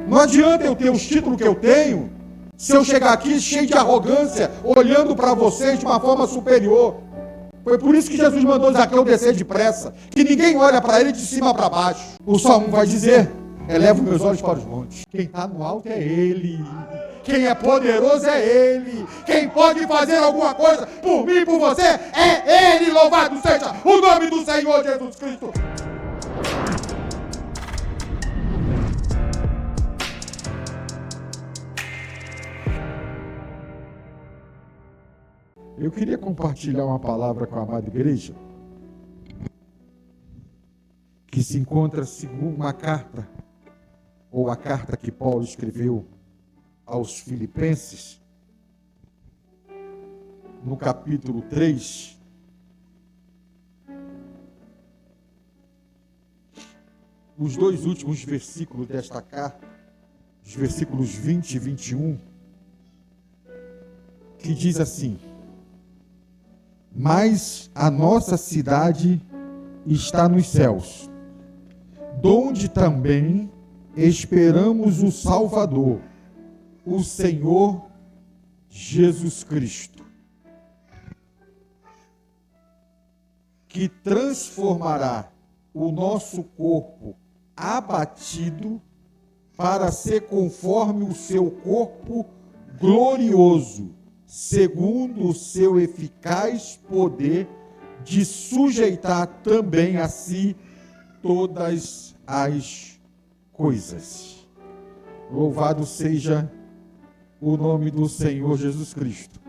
Não adianta eu ter os títulos que eu tenho, se eu chegar aqui cheio de arrogância, olhando para vocês de uma forma superior. Foi por isso que Jesus mandou Zaqueu descer depressa, que ninguém olha para ele de cima para baixo. O Salmo vai dizer: elevo meus olhos para os montes. Quem está no alto é Ele. Quem é poderoso é Ele. Quem pode fazer alguma coisa por mim e por você é Ele. Louvado seja o nome do Senhor Jesus Cristo. Eu queria compartilhar uma palavra com a amada igreja, que se encontra segundo uma carta, ou a carta que Paulo escreveu aos Filipenses, no capítulo 3, os dois últimos versículos desta carta, os versículos 20 e 21, que diz assim: mas a nossa cidade está nos céus, donde também esperamos o Salvador, o Senhor Jesus Cristo, que transformará o nosso corpo abatido para ser conforme o seu corpo glorioso, segundo o seu eficaz poder de sujeitar também a si todas as coisas. Louvado seja o nome do Senhor Jesus Cristo.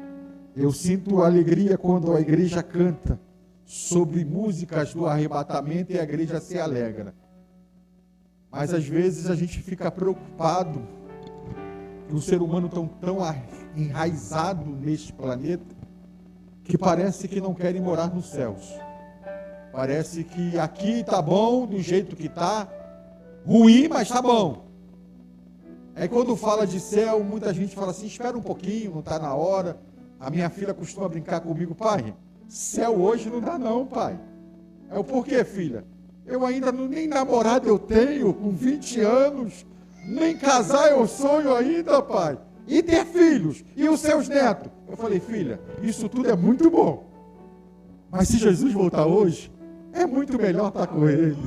Eu sinto alegria quando a igreja canta sobre músicas do arrebatamento e a igreja se alegra. Mas às vezes a gente fica preocupado que o ser humano tão enraizado neste planeta, que parece que não querem morar nos céus. Parece que aqui está bom do jeito que está, ruim, mas está bom. Aí quando fala de céu, muita gente fala assim: espera um pouquinho, não está na hora. A minha filha costuma brincar comigo: pai, céu hoje não dá não, pai. É o porquê, filha? Eu ainda nem namorado eu tenho, com 20 anos, nem casar eu sonho ainda, pai. E ter filhos, e os seus netos. Eu falei: filha, isso tudo é muito bom. Mas se Jesus voltar hoje, é muito melhor estar com Ele.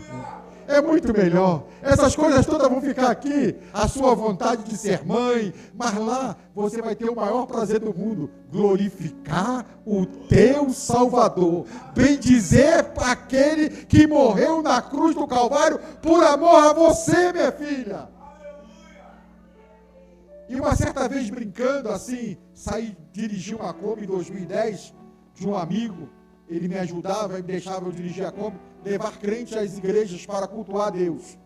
É muito melhor. Essas coisas todas vão ficar aqui. A sua vontade de ser mãe. Mas lá você vai ter o maior prazer do mundo: glorificar o teu Salvador. Bendizer aquele que morreu na cruz do Calvário por amor a você, minha filha. E uma certa vez, brincando assim, saí dirigir uma Kombi em 2010 de um amigo. Ele me ajudava e me deixava eu dirigir a Kombi, levar crente às igrejas para cultuar a Deus.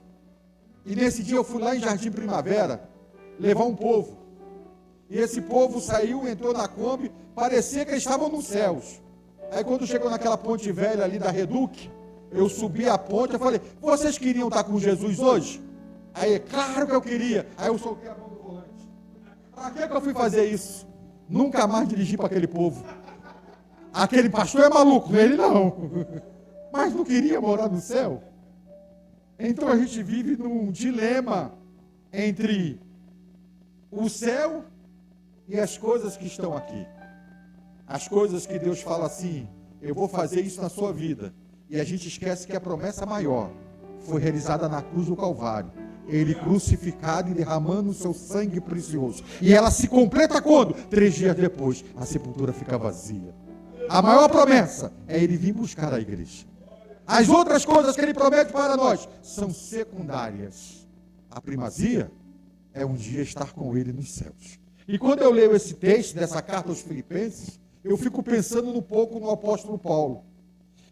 E nesse dia eu fui lá em Jardim Primavera levar um povo. E esse povo saiu, entrou na Kombi, parecia que eles estavam nos céus. Aí quando chegou naquela ponte velha ali da Reduc, eu subi a ponte, eu falei: vocês queriam estar com Jesus hoje? Aí, claro que eu queria. Aí eu soltei a mão do volante. Para que eu fui fazer isso? Nunca mais dirigi para aquele povo. Aquele pastor é maluco, ele não. Mas não queria morar no céu. Então a gente vive num dilema entre o céu e as coisas que estão aqui. As coisas que Deus fala assim: eu vou fazer isso na sua vida. E a gente esquece que a promessa maior foi realizada na cruz do Calvário. Ele crucificado e derramando o seu sangue precioso. E ela se completa quando? 3 dias depois, a sepultura fica vazia. A maior promessa é Ele vir buscar a igreja. As outras coisas que Ele promete para nós são secundárias. A primazia é um dia estar com Ele nos céus. E quando eu leio esse texto dessa carta aos Filipenses, eu fico pensando um pouco no apóstolo Paulo.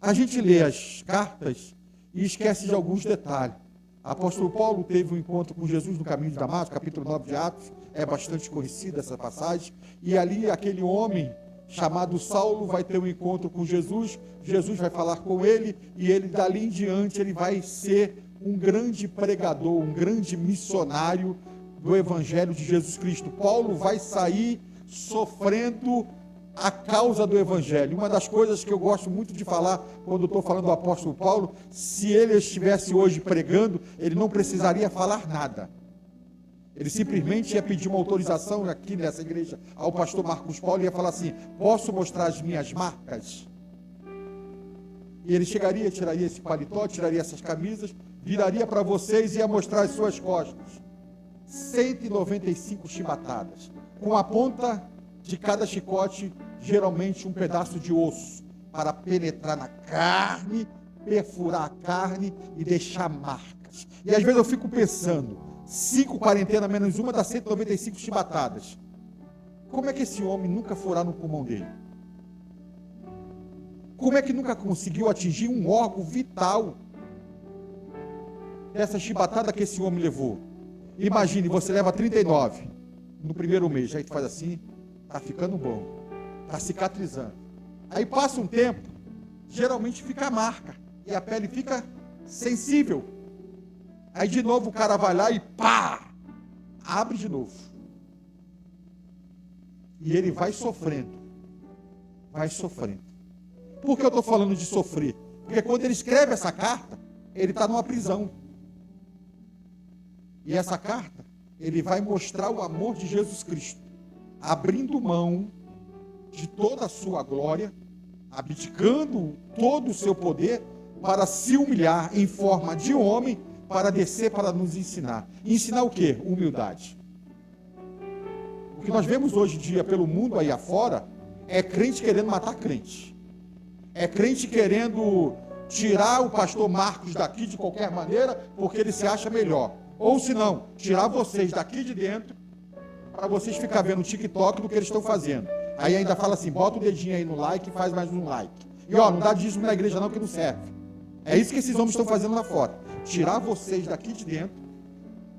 A gente lê as cartas e esquece de alguns detalhes. O apóstolo Paulo teve um encontro com Jesus no caminho de Damasco, capítulo 9 de Atos, é bastante conhecida essa passagem, e ali aquele homem chamado Saulo vai ter um encontro com Jesus, Jesus vai falar com ele, e ele dali em diante ele vai ser um grande pregador, um grande missionário do Evangelho de Jesus Cristo. Paulo vai sair sofrendo a causa do Evangelho. Uma das coisas que eu gosto muito de falar quando estou falando do apóstolo Paulo: se ele estivesse hoje pregando, ele não precisaria falar nada. Ele simplesmente ia pedir uma autorização aqui nessa igreja ao pastor Marcos Paulo e ia falar assim: posso mostrar as minhas marcas? E ele chegaria, tiraria esse paletó, tiraria essas camisas, viraria para vocês e ia mostrar as suas costas. 195 chibatadas, com a ponta de cada chicote, geralmente um pedaço de osso, para penetrar na carne, perfurar a carne e deixar marcas. E às vezes eu fico pensando, 5 quarentenas menos uma dá 195 chibatadas. Como é que esse homem nunca furar no pulmão dele? Como é que nunca conseguiu atingir um órgão vital dessa chibatada que esse homem levou? Imagine, você leva 39 no primeiro mês, aí tu faz assim, tá ficando bom, tá cicatrizando. Aí passa um tempo, geralmente fica a marca, e a pele fica sensível. Aí de novo o cara vai lá e pá, abre de novo. E ele vai sofrendo. Vai sofrendo. Por que eu estou falando de sofrer? Porque quando ele escreve essa carta, ele está numa prisão. E essa carta, ele vai mostrar o amor de Jesus Cristo, abrindo mão de toda a sua glória, abdicando todo o seu poder, para se humilhar em forma de homem, para descer para nos ensinar. E ensinar o quê? Humildade. O que nós vemos hoje em dia pelo mundo aí afora, é crente querendo matar crente. É crente querendo tirar o pastor Marcos daqui de qualquer maneira, porque ele se acha melhor. Ou se não, tirar vocês daqui de dentro, para vocês ficarem vendo o TikTok do que eles estão fazendo. Aí ainda fala assim, bota o dedinho aí no like e faz mais um like. E ó, não dá dízimo na igreja não, que não serve. É isso que esses homens estão fazendo lá fora. Tirar vocês daqui de dentro,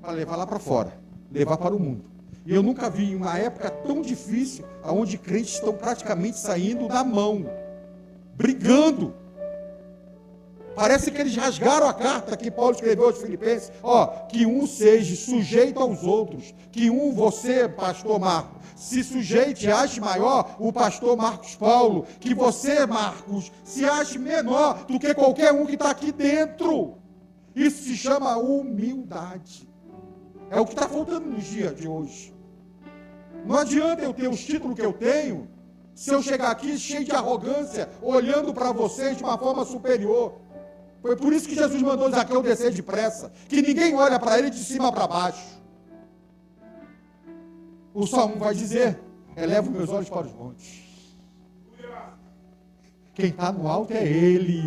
para levar lá para fora. Levar para o mundo. E eu nunca vi uma época tão difícil, onde crentes estão praticamente saindo da mão. Brigando. Parece que eles rasgaram a carta que Paulo escreveu aos Filipenses. Ó, que um seja sujeito aos outros. Que você, pastor Marcos, se sujeite, ache maior o pastor Marcos Paulo. Que você, Marcos, se ache menor do que qualquer um que está aqui dentro. Isso se chama humildade. É o que está faltando nos dias de hoje. Não adianta eu ter os títulos que eu tenho, se eu chegar aqui cheio de arrogância, olhando para vocês de uma forma superior. Foi por isso que Jesus mandou Zaqueu descer depressa, que ninguém olha para ele de cima para baixo. O Salmo vai dizer, elevo meus olhos para os montes. Quem está no alto é Ele.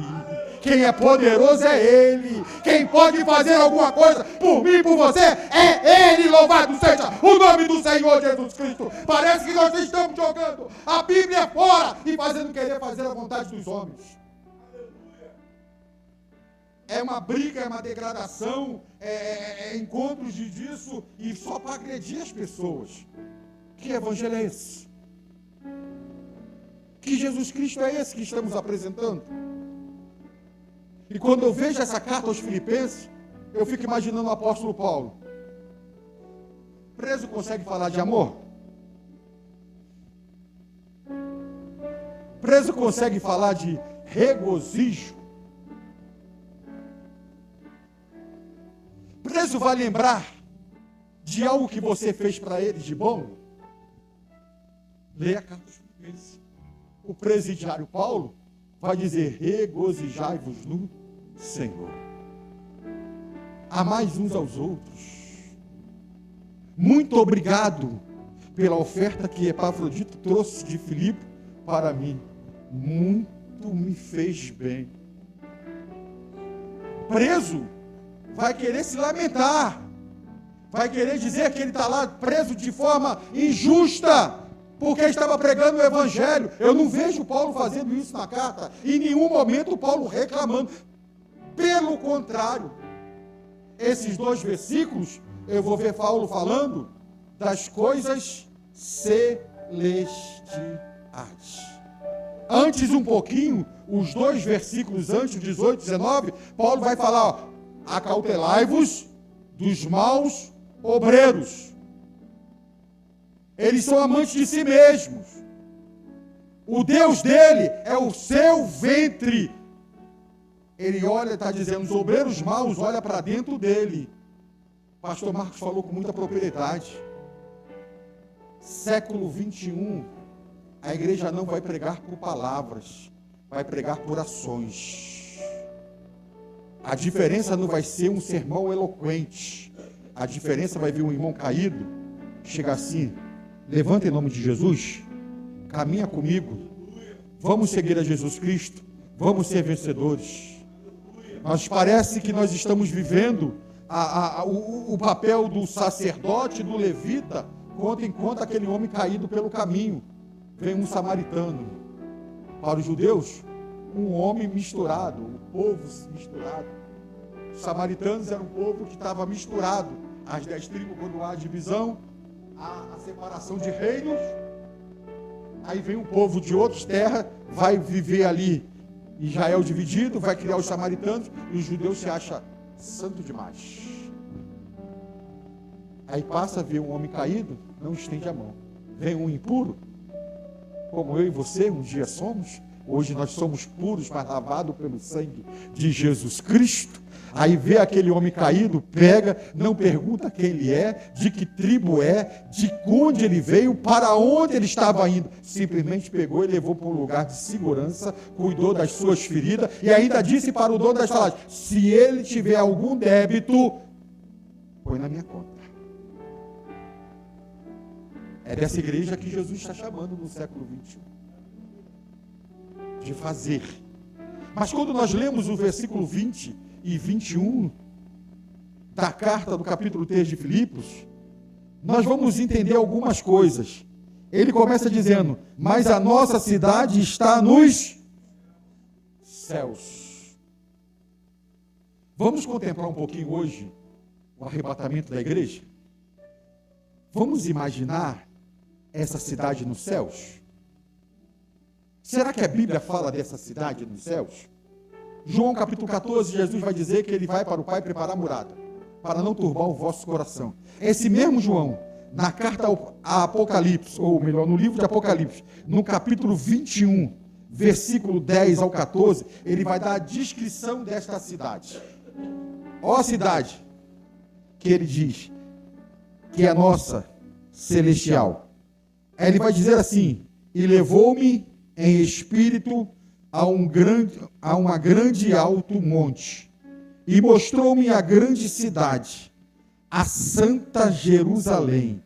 Quem é poderoso é Ele. Quem pode fazer alguma coisa por mim e por você é Ele. Louvado seja o nome do Senhor Jesus Cristo. Parece que nós estamos jogando a Bíblia fora e querer fazer a vontade dos homens. É uma briga, é uma degradação, é encontros disso e só para agredir as pessoas. Que evangelho é esse? Que Jesus Cristo é esse que estamos apresentando? E quando eu vejo essa carta aos Filipenses, eu fico imaginando o apóstolo Paulo. Preso consegue falar de amor? Preso consegue falar de regozijo? Preso vai lembrar de algo que você fez para ele de bom? Leia a carta aos Filipenses. O presidiário Paulo vai dizer, regozijai-vos no Senhor. Amai uns aos outros. Muito obrigado pela oferta que Epafrodito trouxe de Filipe para mim. Muito me fez bem. Preso vai querer se lamentar. Vai querer dizer que ele está lá preso de forma injusta, porque estava pregando o evangelho. Eu não vejo Paulo fazendo isso na carta. Em nenhum momento Paulo reclamando. Pelo contrário, esses 2 versículos, eu vou ver Paulo falando das coisas celestiais. Antes um pouquinho, os 2 versículos antes, 18 e 19, Paulo vai falar, ó, acautelai-vos dos maus obreiros. Eles são amantes de si mesmos. O Deus dele é o seu ventre. Ele olha, está dizendo, os obreiros maus olham para dentro dele, Pastor Marcos falou com muita propriedade. Século 21, a igreja não vai pregar por palavras, vai pregar por ações. A diferença não vai ser um sermão eloquente. A diferença vai vir um irmão caído, chegar assim: levanta em nome de Jesus, caminha comigo, vamos seguir a Jesus Cristo, vamos ser vencedores. Mas parece que nós estamos vivendo o papel do sacerdote, do levita, quando encontra aquele homem caído pelo caminho. Vem um samaritano. Para os judeus, um homem misturado, um povo misturado. Os samaritanos eram um povo que estava misturado. As 10 tribos, quando há divisão, a separação de reinos, aí vem um povo de outras terras, vai viver ali, Israel dividido, vai criar os samaritanos, e os judeus se acham santo demais. Aí passa a ver um homem caído, não estende a mão. Vem um impuro, como eu e você um dia somos. Hoje nós somos puros, mas lavados pelo sangue de Jesus Cristo. Aí vê aquele homem caído, pega, não pergunta quem ele é, de que tribo é, de onde ele veio, para onde ele estava indo. Simplesmente pegou e levou para um lugar de segurança, cuidou das suas feridas e ainda disse para o dono das talagens: se ele tiver algum débito, põe na minha conta. É dessa igreja que Jesus está chamando no século 21. De fazer. Mas quando nós lemos o versículo 20 e 21 da carta do capítulo 3 de Filipos, nós vamos entender algumas coisas. Ele começa dizendo: mas a nossa cidade está nos céus. Vamos contemplar um pouquinho hoje o arrebatamento da igreja? Vamos imaginar essa cidade nos céus? Será que a Bíblia fala dessa cidade nos céus? João capítulo 14, Jesus vai dizer que ele vai para o Pai preparar morada, para não turbar o vosso coração. Esse mesmo João, na carta a Apocalipse, ou melhor, no livro de Apocalipse, no capítulo 21, versículo 10 ao 14, ele vai dar a descrição desta cidade. Ó cidade, que ele diz, que é nossa, celestial. Aí ele vai dizer assim: e levou-me em espírito a uma grande alto monte, e mostrou-me a grande cidade, a santa Jerusalém,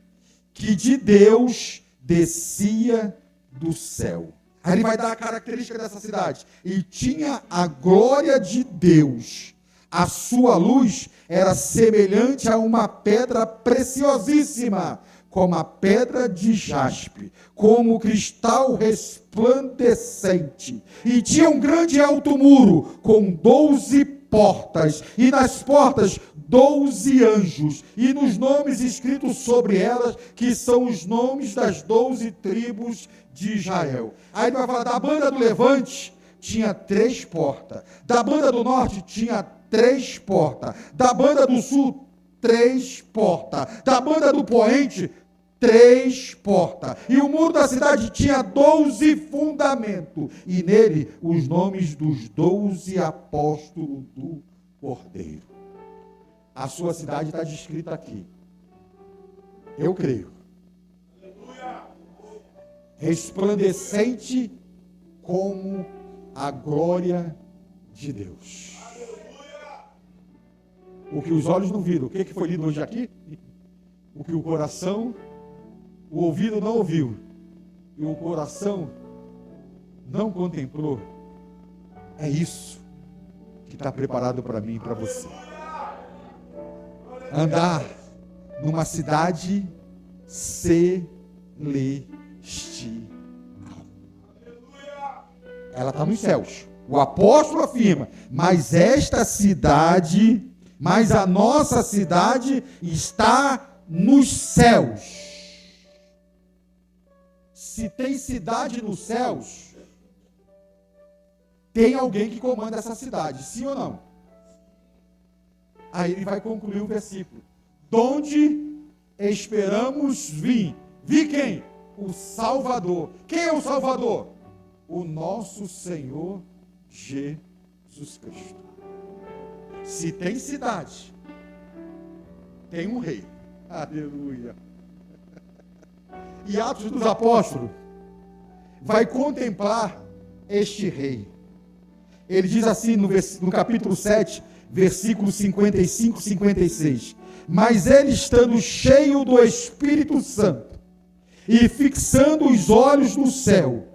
que de Deus descia do céu. Aí ele vai dar a característica dessa cidade: e tinha a glória de Deus, a sua luz era semelhante a uma pedra preciosíssima, como a pedra de jaspe, como o cristal resplandecente. E tinha um grande alto muro, com 12 portas, e nas portas 12 anjos, e nos nomes escritos sobre elas, que são os nomes das 12 tribos de Israel. Aí ele vai falar: da banda do levante tinha 3 portas, da banda do norte tinha 3 portas, da banda do sul 3 portas, da banda do poente 3 portas, e o muro da cidade tinha 12 fundamentos, e nele os nomes dos 12 apóstolos do Cordeiro. A sua cidade está descrita aqui. Eu creio. Resplandecente como a glória de Deus. O que os olhos não viram. O que foi lido hoje aqui? O que o coração, o ouvido não ouviu, e o coração não contemplou. É isso que está preparado para mim e para você. Andar numa cidade celestial. Ela está nos céus. O apóstolo afirma: mas esta cidade, mas a nossa cidade está nos céus. Se tem cidade nos céus, tem alguém que comanda essa cidade, sim ou não? Aí ele vai concluir o versículo: donde esperamos vir. Vi quem? O Salvador. Quem é o Salvador? O nosso Senhor Jesus Cristo. Se tem cidade, tem um rei. Aleluia. E Atos dos Apóstolos vai contemplar este rei. Ele diz assim no capítulo 7, versículos 55 e 56. Mas ele, estando cheio do Espírito Santo e fixando os olhos no céu,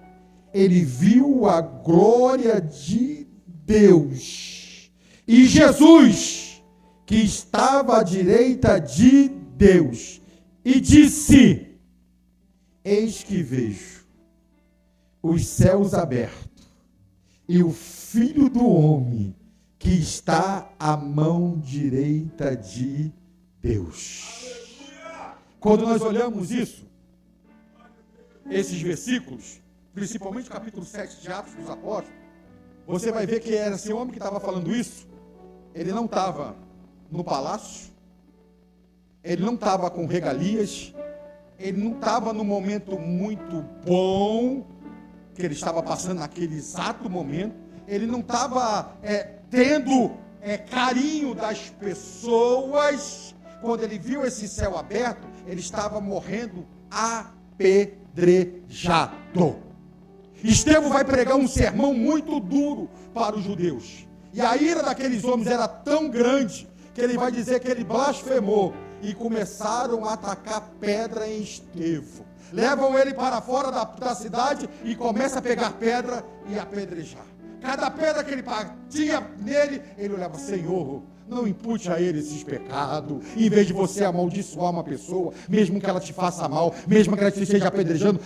ele viu a glória de Deus e Jesus, que estava à direita de Deus, e disse: eis que vejo os céus abertos e o Filho do Homem que está à mão direita de Deus. Quando nós olhamos isso, esses versículos, principalmente o capítulo 7 de Atos dos Apóstolos, você vai ver que era esse homem que estava falando isso. Ele não estava no palácio, ele não estava com regalias, ele não estava num momento muito bom, que ele estava passando naquele exato momento, ele não estava tendo carinho das pessoas. Quando ele viu esse céu aberto, ele estava morrendo apedrejado. Estevão vai pregar um sermão muito duro para os judeus, e a ira daqueles homens era tão grande, que ele vai dizer que ele blasfemou, e começaram a atacar pedra em Estevão. Levam ele para fora da cidade e começa a pegar pedra e apedrejar. Cada pedra que ele batia nele, ele olhava: Senhor, não impute a ele esses pecados. Em vez de você amaldiçoar uma pessoa, mesmo que ela te faça mal, mesmo que ela te esteja apedrejando,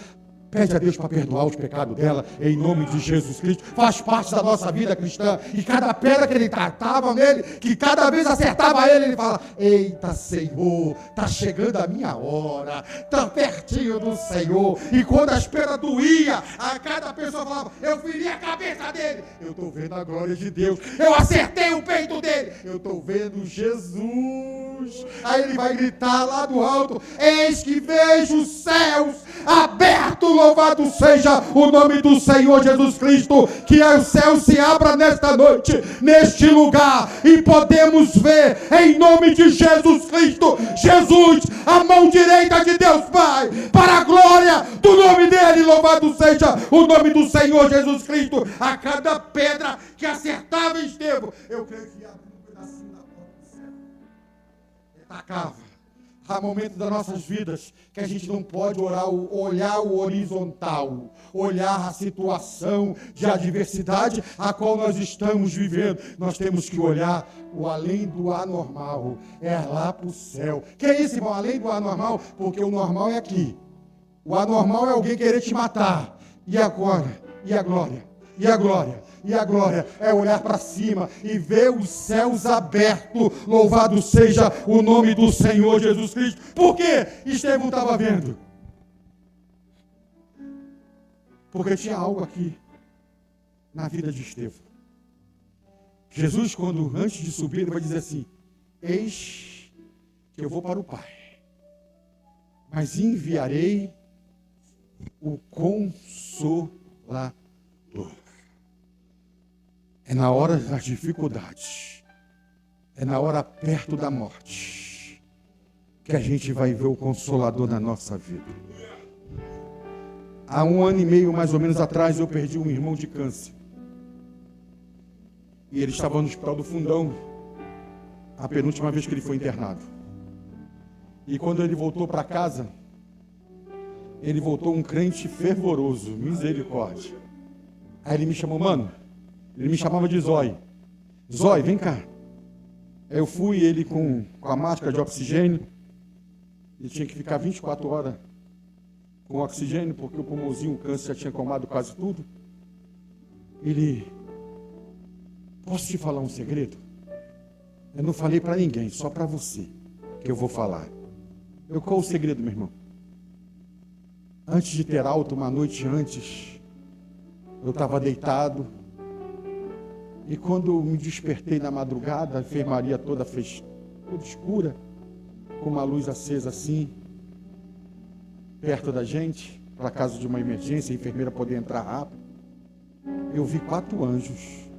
pede a Deus para perdoar os pecados dela, em nome de Jesus Cristo. Faz parte da nossa vida cristã. E cada pedra que ele tratava nele, que cada vez acertava ele fala: eita, Senhor, está chegando a minha hora, está pertinho do Senhor. E quando as pedras doíam, a cada pessoa falava: eu feri a cabeça dele, eu estou vendo a glória de Deus, eu acertei o peito dele, eu estou vendo Jesus. Aí ele vai gritar lá do alto: eis que vejo os céus abertos, louvado seja o nome do Senhor Jesus Cristo. Que o céu se abra nesta noite, neste lugar, e podemos ver, em nome de Jesus Cristo, Jesus, a mão direita de Deus Pai, para a glória do nome dele. Louvado seja o nome do Senhor Jesus Cristo. A cada pedra que acertava Estevão, eu creio que abria um pedacinho da porta do céu, atacava. Há momentos das nossas vidas que a gente não pode olhar o horizontal, olhar a situação de adversidade a qual nós estamos vivendo. Nós temos que olhar o além do anormal, é lá para o céu. Que é isso, irmão? Além do anormal, porque o normal é aqui. O anormal é alguém querer te matar. E agora? E a glória? E a glória? E a glória é olhar para cima e ver os céus abertos. Louvado seja o nome do Senhor Jesus Cristo. Por que Estevão estava vendo? Porque tinha algo aqui na vida de Estevão. Jesus, quando antes de subir, ele vai dizer assim: eis que eu vou para o Pai, mas enviarei o Consolador. É na hora das dificuldades, é na hora perto da morte, que a gente vai ver o Consolador na nossa vida. Há 1 ano e meio, mais ou menos atrás, eu perdi um irmão de câncer. E ele estava no Hospital do Fundão, a penúltima vez que ele foi internado. E quando ele voltou para casa, ele voltou um crente fervoroso, misericórdia. Aí ele me chamou: mano, ele me chamava de Zói. Zói, vem cá. Eu fui, ele com a máscara de oxigênio. Ele tinha que ficar 24 horas com oxigênio, porque o pulmãozinho, o câncer já tinha tomado quase tudo. Ele: posso te falar um segredo? Eu não falei para ninguém, só para você que eu vou falar. Qual o segredo, meu irmão? Antes de ter alta, uma noite antes, eu estava deitado. E quando me despertei na madrugada, a enfermaria toda fez tudo escura, com uma luz acesa assim, perto da gente, para caso de uma emergência, a enfermeira poder entrar rápido. Eu vi 4 anjos.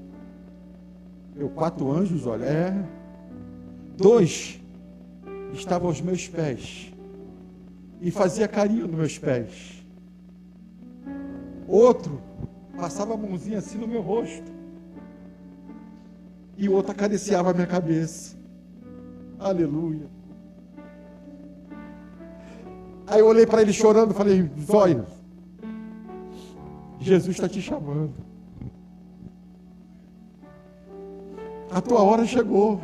4 anjos, olha, 2 estava aos meus pés e fazia carinho nos meus pés. Outro passava a mãozinha assim no meu rosto. E o outro acariciava a minha cabeça. Aleluia. Aí eu olhei para ele chorando e falei: Zóio, Jesus está te chamando. A tua hora chegou.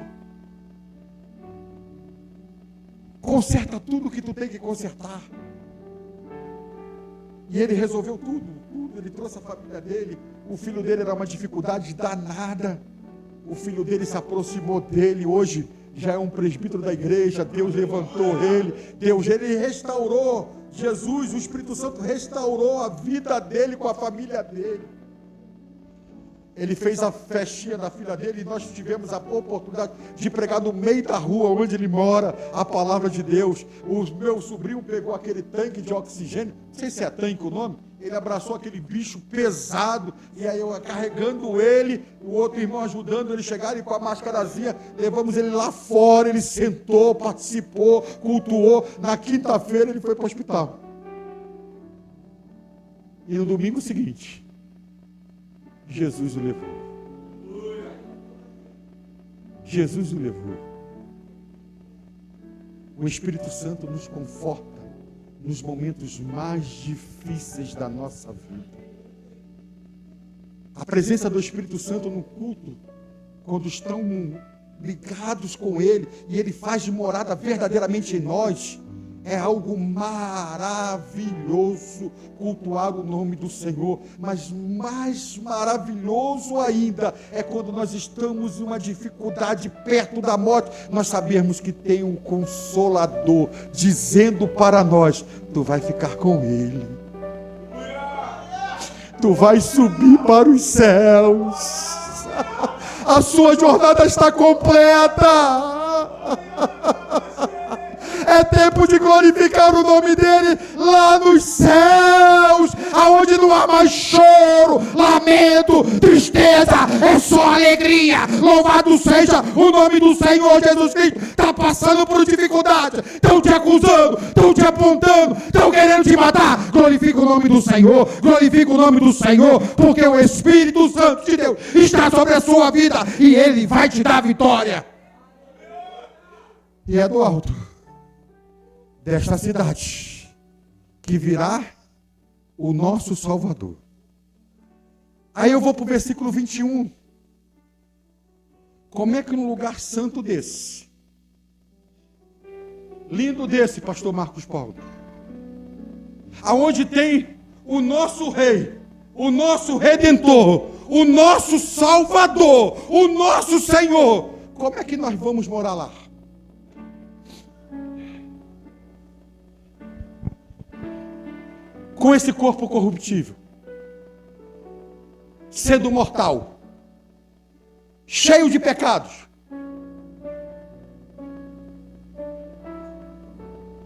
Conserta tudo o que tu tem que consertar. E ele resolveu tudo. Ele trouxe a família dele. O filho dele era uma dificuldade danada. O filho dele se aproximou dele. Hoje já é um presbítero da igreja. Deus levantou ele. Ele restaurou. Jesus, o Espírito Santo restaurou a vida dele com a família dele. Ele fez a festinha da filha dele e nós tivemos a oportunidade de pregar no meio da rua onde ele mora a palavra de Deus. O meu sobrinho pegou aquele tanque de oxigênio, não sei se é tanque o nome, ele abraçou aquele bicho pesado, e aí eu carregando ele, o outro irmão ajudando ele chegar, e com a mascarazinha, levamos ele lá fora, ele sentou, participou, cultuou. Na quinta-feira ele foi para o hospital. E no domingo seguinte, Jesus o levou. Jesus o levou. O Espírito Santo nos conforta nos momentos mais difíceis da nossa vida. A presença do Espírito Santo no culto, quando estão ligados com Ele, e Ele faz de morada verdadeiramente em nós, é algo maravilhoso cultuar o nome do Senhor. Mas mais maravilhoso ainda é quando nós estamos em uma dificuldade perto da morte, nós sabemos que tem um Consolador dizendo para nós: tu vai ficar com Ele, tu vai subir para os céus, a sua jornada está completa. É tempo de glorificar o nome dele lá nos céus, aonde não há mais choro, lamento, tristeza, é só alegria. Louvado seja o nome do Senhor Jesus Cristo. Está passando por dificuldade, estão te acusando, estão te apontando, estão querendo te matar. Glorifica o nome do Senhor, glorifica o nome do Senhor, porque o Espírito Santo de Deus está sobre a sua vida e ele vai te dar vitória. E é do alto desta cidade que virá o nosso Salvador. Aí eu vou para o versículo 21. Como é que num lugar santo desse, lindo desse, pastor Marcos Paulo, aonde tem o nosso Rei, o nosso Redentor, o nosso Salvador, o nosso Senhor, como é que nós vamos morar lá? Com esse corpo corruptível, sendo mortal, cheio de pecados,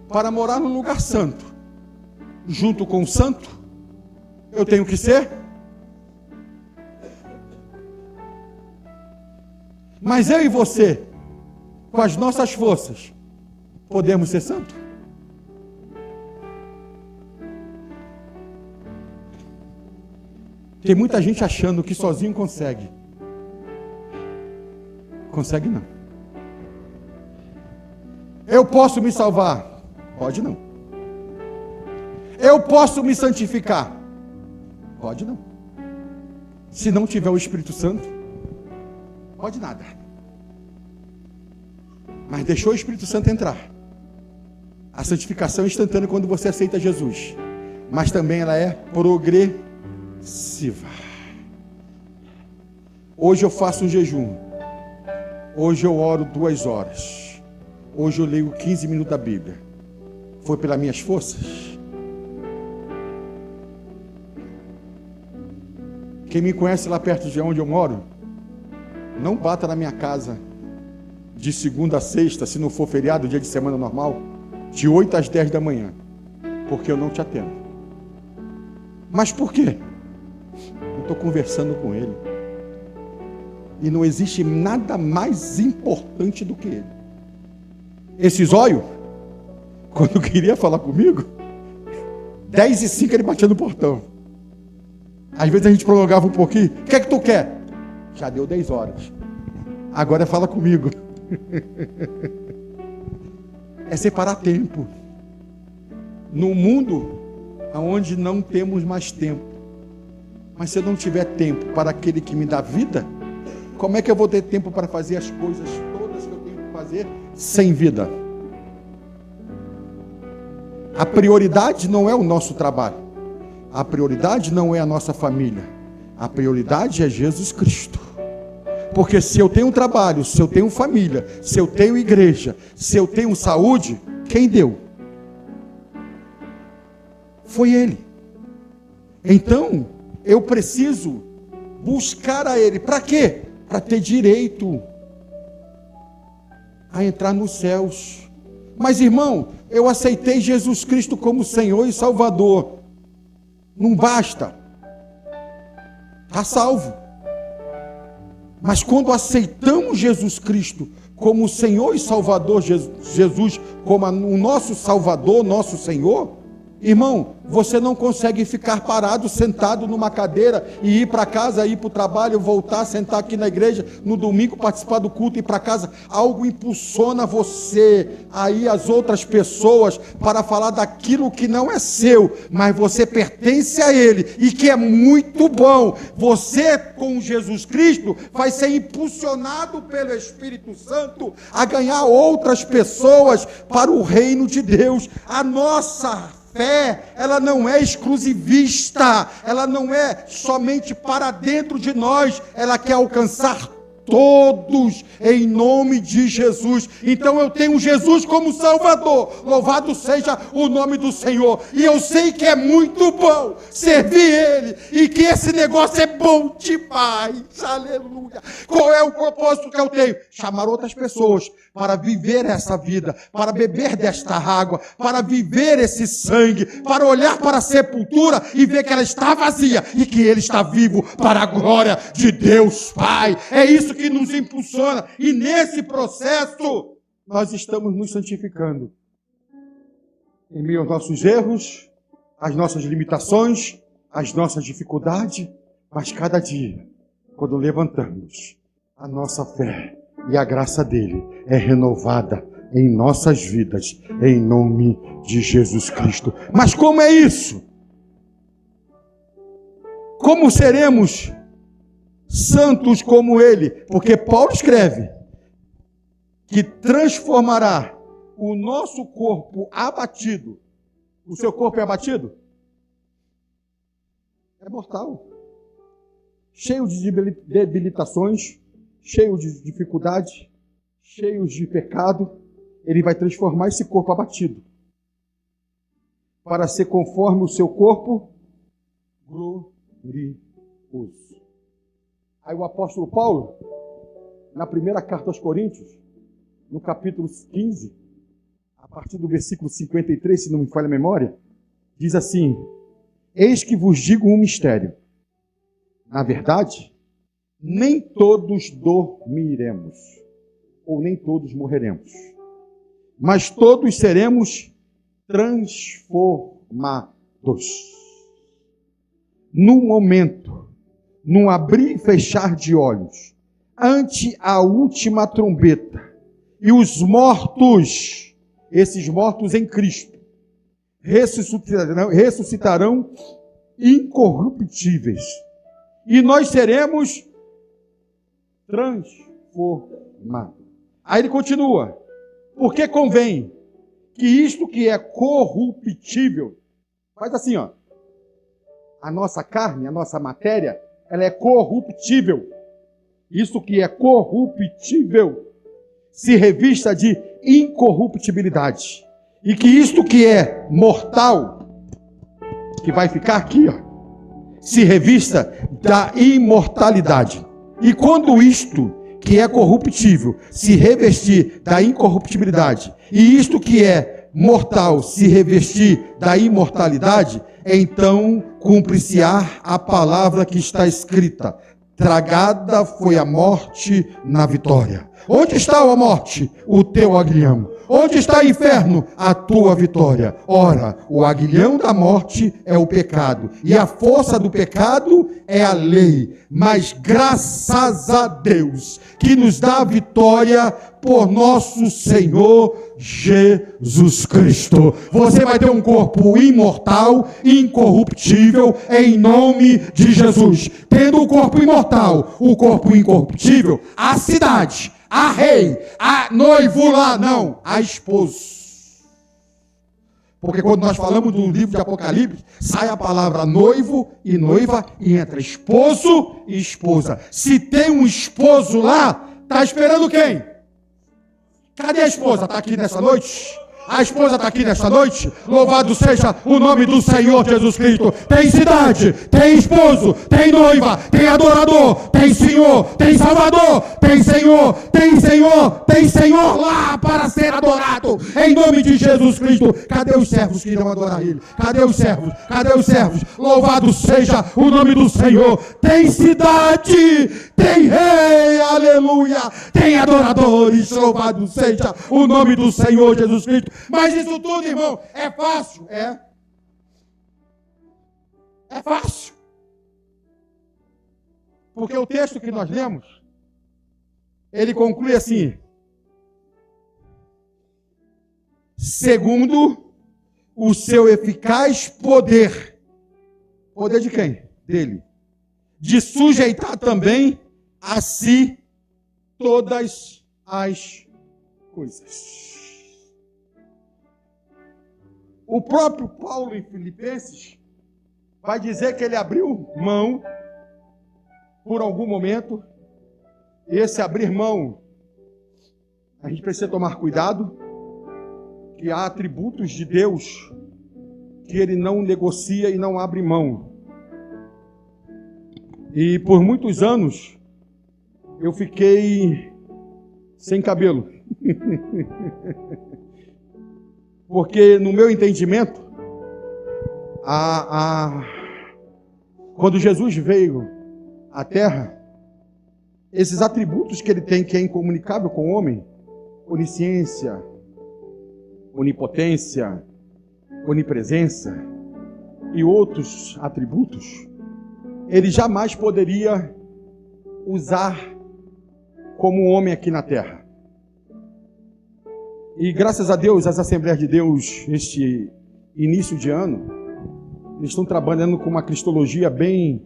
para morar num lugar santo, junto com o santo, eu tenho que ser? Mas eu e você, com as nossas forças, podemos ser santos? Tem muita gente achando que sozinho consegue. Consegue não. Eu posso me salvar? Pode não. Eu posso me santificar? Pode não. Se não tiver o Espírito Santo, pode nada. Mas deixou o Espírito Santo entrar. A santificação é instantânea quando você aceita Jesus. Mas também ela é progressiva. Hoje eu faço um jejum. Hoje eu oro 2 horas. Hoje eu leio 15 minutos da Bíblia. Foi pelas minhas forças? Quem me conhece lá perto de onde eu moro, não bata na minha casa de segunda a sexta, se não for feriado, dia de semana normal, de 8 às 10 da manhã, porque eu não te atendo. Mas por quê? Eu estou conversando com Ele. E não existe nada mais importante do que Ele. Esse zóio, quando queria falar comigo, 10h05 ele batia no portão. Às vezes a gente prolongava um pouquinho. O que é que tu quer? Já deu 10 horas. Agora fala comigo. É separar tempo. No mundo onde não temos mais tempo. Mas se eu não tiver tempo para aquele que me dá vida, como é que eu vou ter tempo para fazer as coisas todas que eu tenho que fazer sem vida? A prioridade não é o nosso trabalho. A prioridade não é a nossa família. A prioridade é Jesus Cristo. Porque se eu tenho trabalho, se eu tenho família, se eu tenho igreja, se eu tenho saúde, quem deu? Foi Ele. Então, eu preciso buscar a Ele. Para quê? Para ter direito a entrar nos céus. Mas, irmão, eu aceitei Jesus Cristo como Senhor e Salvador. Não basta. Está salvo. Mas quando aceitamos Jesus Cristo como Senhor e Salvador, Jesus como o nosso Salvador, nosso Senhor, irmão, você não consegue ficar parado, sentado numa cadeira e ir para casa, ir para o trabalho, voltar, sentar aqui na igreja no domingo, participar do culto e ir para casa. Algo impulsiona você a ir às outras pessoas para falar daquilo que não é seu, mas você pertence a Ele e que é muito bom. Você com Jesus Cristo vai ser impulsionado pelo Espírito Santo a ganhar outras pessoas para o reino de Deus. A nossa fé, ela não é exclusivista, ela não é somente para dentro de nós, ela quer alcançar todos em nome de Jesus. Então eu tenho Jesus como Salvador, louvado seja o nome do Senhor, e eu sei que é muito bom servir Ele, e que esse negócio é bom demais, aleluia. Qual é o propósito que eu tenho? Chamar outras pessoas para viver essa vida, para beber desta água, para viver esse sangue, para olhar para a sepultura e ver que ela está vazia e que Ele está vivo para a glória de Deus Pai. É isso que nos impulsiona, e nesse processo nós estamos nos santificando em meio aos nossos erros, às nossas limitações, às nossas dificuldades, mas cada dia, quando levantamos, a nossa fé e a graça dele é renovada em nossas vidas, em nome de Jesus Cristo. Mas como é isso? Como seremos santos como Ele? Porque Paulo escreve que transformará o nosso corpo abatido. O seu corpo é abatido? É mortal. Cheio de debilitações, cheio de dificuldades, cheio de pecado. Ele vai transformar esse corpo abatido para ser conforme o seu corpo glorioso. Aí o apóstolo Paulo, na primeira carta aos Coríntios, no capítulo 15, a partir do versículo 53, se não me falha a memória, diz assim: eis que vos digo um mistério. Na verdade, nem todos dormiremos, ou nem todos morreremos, mas todos seremos transformados. Num momento, num abrir e fechar de olhos, ante a última trombeta, e os mortos, esses mortos em Cristo, ressuscitarão incorruptíveis, e nós seremos transformados. Aí ele continua: porque convém que isto que é corruptível, faz assim, ó, a nossa carne, a nossa matéria, ela é corruptível. Isso que é corruptível se revista de incorruptibilidade. E que isto que é mortal, que vai ficar aqui, ó, se revista da imortalidade. E quando isto que é corruptível se revestir da incorruptibilidade, e isto que é mortal se revestir da imortalidade, então cumprir-se-á a palavra que está escrita: tragada foi a morte na vitória. Onde está a morte? O teu aguilhão. Onde está, inferno, a tua vitória? Ora, o aguilhão da morte é o pecado, e a força do pecado é a lei. Mas graças a Deus, que nos dá a vitória por nosso Senhor Jesus Cristo. Você vai ter um corpo imortal, incorruptível, em nome de Jesus. Tendo o corpo imortal, o corpo incorruptível, a cidade, a rei, a noivo lá, não, a esposo. Porque quando nós falamos do livro de Apocalipse, sai a palavra noivo e noiva e entra esposo e esposa. Se tem um esposo lá, está esperando quem? Cadê a esposa? Está aqui nessa noite? A esposa está aqui nesta noite? Louvado seja o nome do Senhor Jesus Cristo. Tem cidade, tem esposo, tem noiva, tem adorador, tem Senhor, tem Salvador, tem Senhor, tem Senhor, tem Senhor lá para ser adorado. Em nome de Jesus Cristo. Cadê os servos que irão adorar Ele? Cadê os servos? Cadê os servos? Louvado seja o nome do Senhor. Tem cidade, tem rei, aleluia. Tem adoradores, louvado seja o nome do Senhor Jesus Cristo. Mas isso tudo, irmão, é fácil? É fácil. Porque o texto que nós lemos, ele conclui assim: segundo o seu eficaz poder. Poder de quem? Dele. De sujeitar também a si todas as coisas. O próprio Paulo em Filipenses vai dizer que ele abriu mão por algum momento. E esse abrir mão, a gente precisa tomar cuidado, que há atributos de Deus que ele não negocia e não abre mão. E por muitos anos eu fiquei sem cabelo. Porque no meu entendimento, quando Jesus veio à Terra, esses atributos que ele tem, que é incomunicável com o homem, onisciência, onipotência, onipresença e outros atributos, ele jamais poderia usar como homem aqui na Terra. E graças a Deus, as Assembleias de Deus, este início de ano, eles estão trabalhando com uma cristologia bem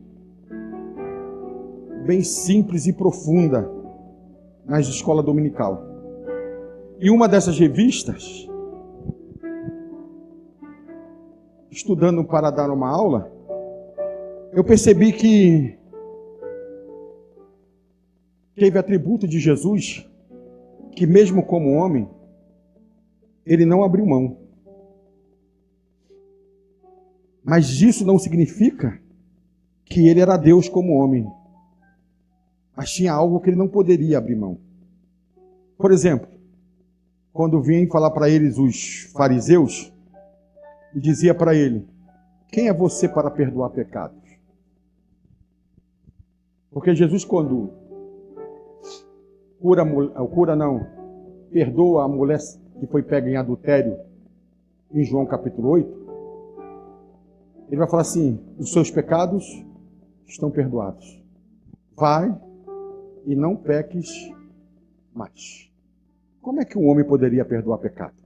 simples e profunda nas escolas dominical. E uma dessas revistas, estudando para dar uma aula, eu percebi que teve atributo de Jesus que mesmo como homem, ele não abriu mão. Mas isso não significa que ele era Deus como homem. Mas tinha algo que ele não poderia abrir mão. Por exemplo, quando vêm falar para eles os fariseus, e dizia para ele: quem é você para perdoar pecados? Porque Jesus, quando perdoa a mulher que foi pega em adultério, em João capítulo 8, ele vai falar assim: os seus pecados estão perdoados. Vai e não peques mais. Como é que um homem poderia perdoar pecado?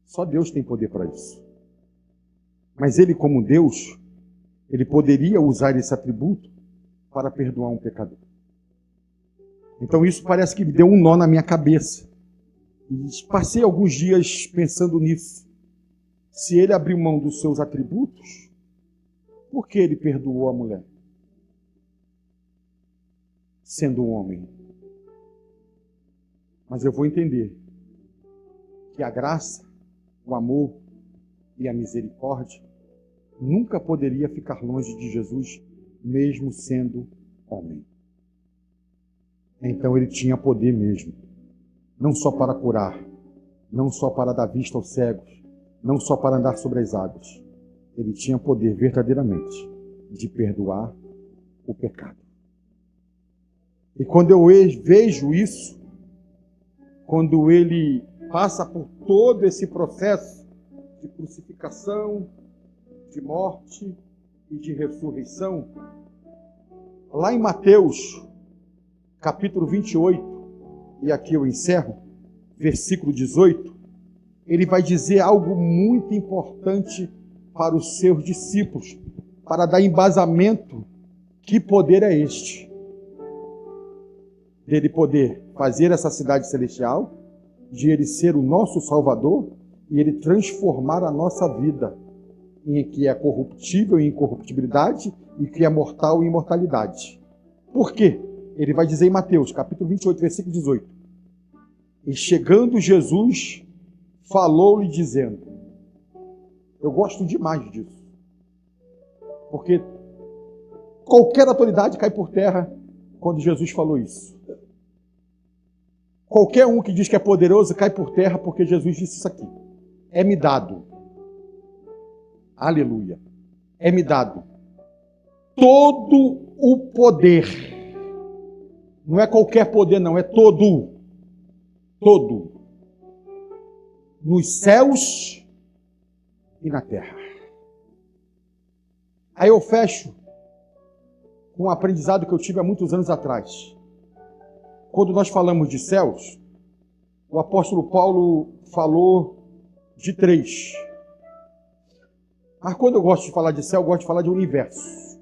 Só Deus tem poder para isso. Mas ele, como Deus, ele poderia usar esse atributo para perdoar um pecador. Então isso parece que me deu um nó na minha cabeça. E passei alguns dias pensando nisso. Se ele abriu mão dos seus atributos, por que ele perdoou a mulher? Sendo um homem. Mas eu vou entender que a graça, o amor e a misericórdia nunca poderia ficar longe de Jesus, mesmo sendo homem. Então ele tinha poder mesmo, não só para curar, não só para dar vista aos cegos, não só para andar sobre as águas. Ele tinha poder verdadeiramente de perdoar o pecado. E quando eu vejo isso, quando ele passa por todo esse processo de crucificação, de morte e de ressurreição. Lá em Mateus, capítulo 28, e aqui eu encerro, versículo 18, ele vai dizer algo muito importante para os seus discípulos, para dar embasamento. Que poder é este? Dele poder fazer essa cidade celestial, de ele ser o nosso Salvador e ele transformar a nossa vida em que é corruptível em incorruptibilidade e que é mortal em imortalidade. Por quê? Ele vai dizer em Mateus, capítulo 28, versículo 18. E chegando Jesus, falou-lhe dizendo, eu gosto demais disso, porque qualquer autoridade cai por terra quando Jesus falou isso. Qualquer um que diz que é poderoso cai por terra porque Jesus disse isso aqui. É-me dado. Aleluia. É-me dado todo o poder. Não é qualquer poder, não. É todo. Todo. Nos céus e na terra. Aí eu fecho com um aprendizado que eu tive há muitos anos atrás. Quando nós falamos de céus, o apóstolo Paulo falou de 3. Mas quando eu gosto de falar de céu, eu gosto de falar de universo.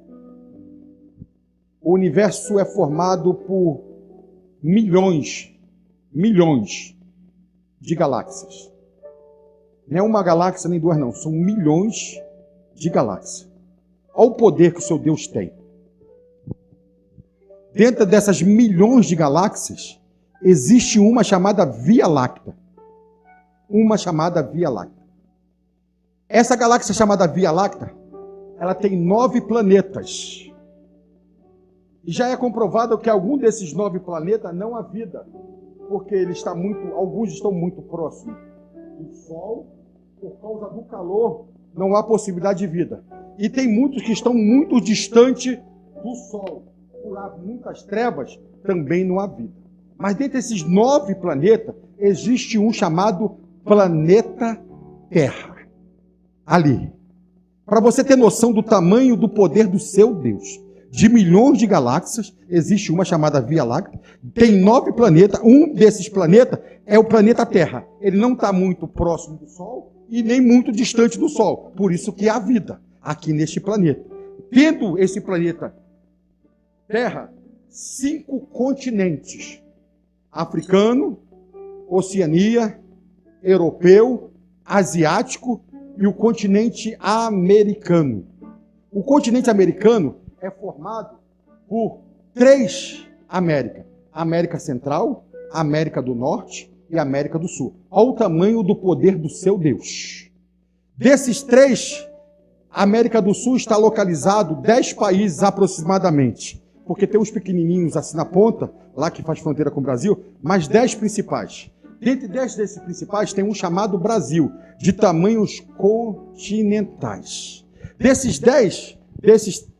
O universo é formado por milhões de galáxias. Não é uma galáxia nem duas, não. São milhões de galáxias. Olha o poder que o seu Deus tem. Dentro dessas milhões de galáxias, existe uma chamada Via Láctea. Uma chamada Via Láctea. Essa galáxia chamada Via Láctea, ela tem 9 planetas. E já é comprovado que algum desses 9 planetas não há vida, porque alguns estão muito próximos do Sol, por causa do calor, não há possibilidade de vida. E tem muitos que estão muito distantes do Sol. Por lá, muitas trevas, também não há vida. Mas dentre esses 9 planetas, existe um chamado planeta Terra. Ali. Para você ter noção do tamanho do poder do seu Deus. De milhões de galáxias, existe uma chamada Via Láctea. Tem 9 planetas. Um desses planetas é o planeta Terra. Ele não está muito próximo do Sol e nem muito distante do Sol. Por isso que há vida aqui neste planeta. Tendo esse planeta Terra, 5 continentes: africano, Oceania, europeu, asiático e o continente americano. O continente americano é formado por 3 Américas: América Central, América do Norte e América do Sul. Olha o tamanho do poder do seu Deus. Desses 3, a América do Sul está localizado 10 países aproximadamente, porque tem uns pequenininhos assim na ponta, lá que faz fronteira com o Brasil, mas 10 principais. Dentre 10 desses principais, tem um chamado Brasil, de tamanhos continentais. Desses 10,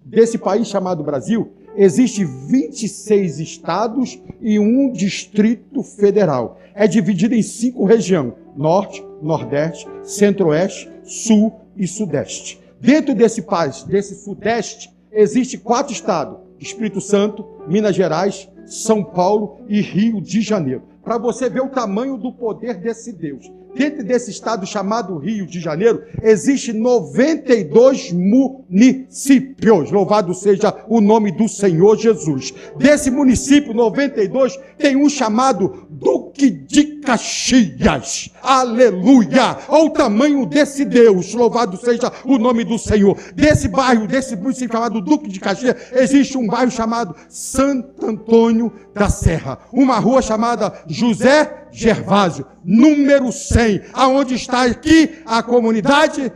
desse país chamado Brasil, existe 26 estados e um distrito federal. É dividido em 5 regiões: Norte, Nordeste, Centro-Oeste, Sul e Sudeste. Dentro desse país, desse Sudeste, existe 4 estados: Espírito Santo, Minas Gerais, São Paulo e Rio de Janeiro. Para você ver o tamanho do poder desse Deus. Dentro desse estado chamado Rio de Janeiro, existe 92 municípios. Louvado seja o nome do Senhor Jesus. Desse município 92, tem um chamado Duque de Caxias. Aleluia! Olha o tamanho desse Deus. Louvado seja o nome do Senhor. Desse bairro, desse município chamado Duque de Caxias, existe um bairro chamado Santo Antônio da Serra. Uma rua chamada José Gervásio, número 100, aonde está aqui a comunidade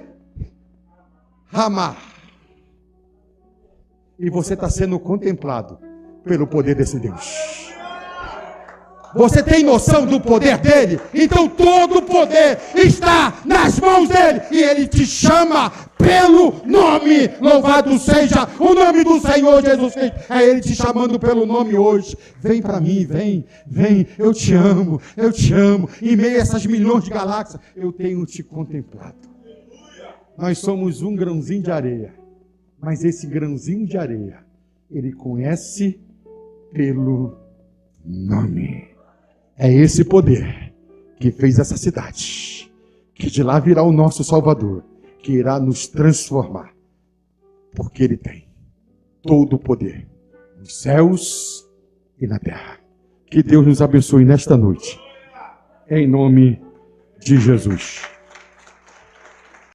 Ramar. E você está sendo contemplado pelo poder desse Deus. Você tem noção do poder dele? Então todo o poder está nas mãos dele. E ele te chama pelo nome. Louvado seja o nome do Senhor Jesus Cristo. É ele te chamando pelo nome hoje. Vem para mim, vem. Eu te amo. Em meio a essas milhões de galáxias, eu tenho te contemplado. Nós somos um grãozinho de areia. Mas esse grãozinho de areia, ele conhece pelo nome. É esse poder que fez essa cidade, que de lá virá o nosso Salvador, que irá nos transformar, porque ele tem todo o poder nos céus e na terra. Que Deus nos abençoe nesta noite, em nome de Jesus.